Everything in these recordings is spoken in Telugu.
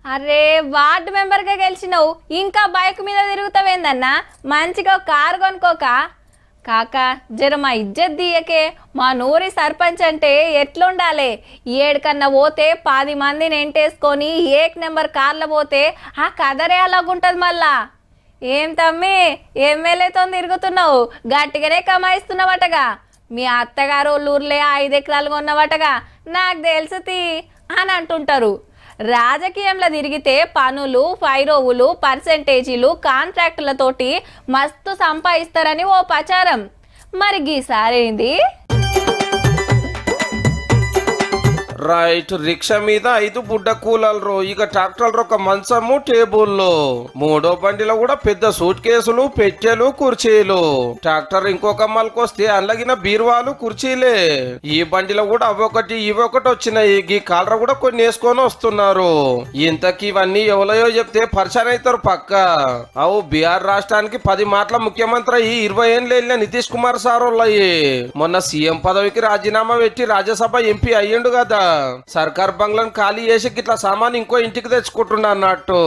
అరే వార్డు మెంబర్గా గెలిచినావు ఇంకా బైక్ మీద తిరుగుతావేందన్నా మంచిగా కారు కొనుక్కోక కాక జర మా ఇజ్జత్ తీయకే మా నూరి సర్పంచ్ అంటే ఎట్లుండాలి ఏడుకన్నా పోతే 10 మందిని ఎంటేసుకొని ఏక్ నెంబర్ కార్లో పోతే ఆ కదరే అలాగుంటుంది మళ్ళా ఏం తమ్మి ఎమ్మెల్యేతో తిరుగుతున్నావు గట్టిగానే కమాయిస్తున్నావటగా మీ అత్తగారు ఊర్లే 5 ఎకరాలు కొన్నవటగా నాకు తెలుసు అని అంటుంటారు రాజకీయంలో తిరిగితే పనులు ఫైరోవులు పర్సెంటేజీలు కాంట్రాక్టులతోటి మస్తు సంపాదిస్తారని ఓ ప్రచారం మరి గీసారేంది రైట్ రిక్షా మీద 5 బుడ్డ కూలర్లు ఇక ట్రాక్టర్లు ఒక మంచము టేబుల్లు మూడో బండిలో కూడా పెద్ద సూట్ కేసులు పెట్టెలు కుర్చీలు ట్రాక్టర్ ఇంకొక మళ్ళకొస్తే అల్లగిన బీరువాలు కుర్చీలే ఈ బండిలో కూడా అవొకటి ఇవొకటి వచ్చినాయి ఈ కాలర కూడా కొన్ని వేసుకొని వస్తున్నారు ఇంతకి ఇవన్నీ ఎవరో చెప్తే పరిచయం అవుతారు పక్క అవు బీహార్ రాష్ట్రానికి 10 మాటల ముఖ్యమంత్రి 20 ఏళ్ళు వెళ్ళిన నితీష్ కుమార్ సార్ వాళ్ళయి మొన్న సీఎం పదవికి రాజీనామా పెట్టి రాజ్యసభ ఎంపీ అయ్యిండు కదా సర్కార్ బంగ్లాను ఖాళీ చేసి ఇట్లా సామాన్ ఇంకో ఇంటికి తెచ్చుకుంటున్నా అన్నట్టు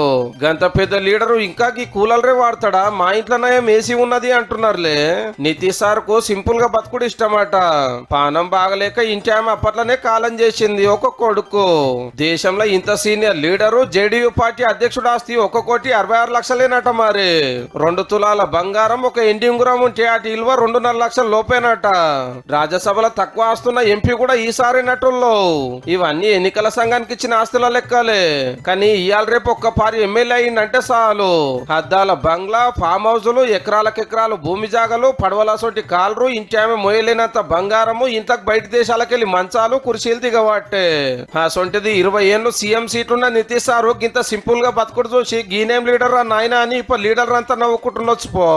గంత పెద్ద లీడరు ఇంకా ఈ కూలర్రే వాడతాడా మా ఇంట్లోనే ఏసీ ఉన్నది అంటున్నారులే నితీష్ సార్ కు సింపుల్ గా బతుకుడు ఇష్టమట పానం బాగలేక ఇంటి ఆమె అప్పట్లోనే కాలం చేసింది ఒక కొడుకు దేశంలో ఇంత సీనియర్ లీడరు జేడీయూ పార్టీ అధ్యక్షుడు ఆస్తి 1,66 లక్షలేనట మరి 2 తులాల బంగారం ఒక ఎండి ఉంగురం ఉంటే అటు విలువ 2.5 లక్షల లోపేనట రాజ్యసభలో తక్కువ ఆస్తున్న ఎంపీ కూడా ఈసారి నటుల్లో ఇవన్నీ ఎన్నికల సంఘానికి ఇచ్చిన ఆస్తుల లెక్కలే కానీ ఇవాళ రేపు ఒక్క పారి ఎమ్మెల్యే అయిందంటే చాలు అద్దాల బంగ్లా ఫామ్ హౌజులు ఎకరాలకెకరాలు భూమి జాగలు పడవలసోటి కాలరు ఇంటి ఆమె మోయలేనంత బంగారము ఇంతకు బయట దేశాలకెళ్ళి మంచాలు కుర్చీలు దిగబట్టే సొంటిది 20 ఏళ్ళు సీఎం సీటున్న నితీష్ సారు ఇంత సింపుల్ గా బతుకుడు చూసి గీనేం లీడర్ రా నాయన అని ఇప్పుడు లీడర్ అంతా నవ్వుకుంటుండొచ్చు పో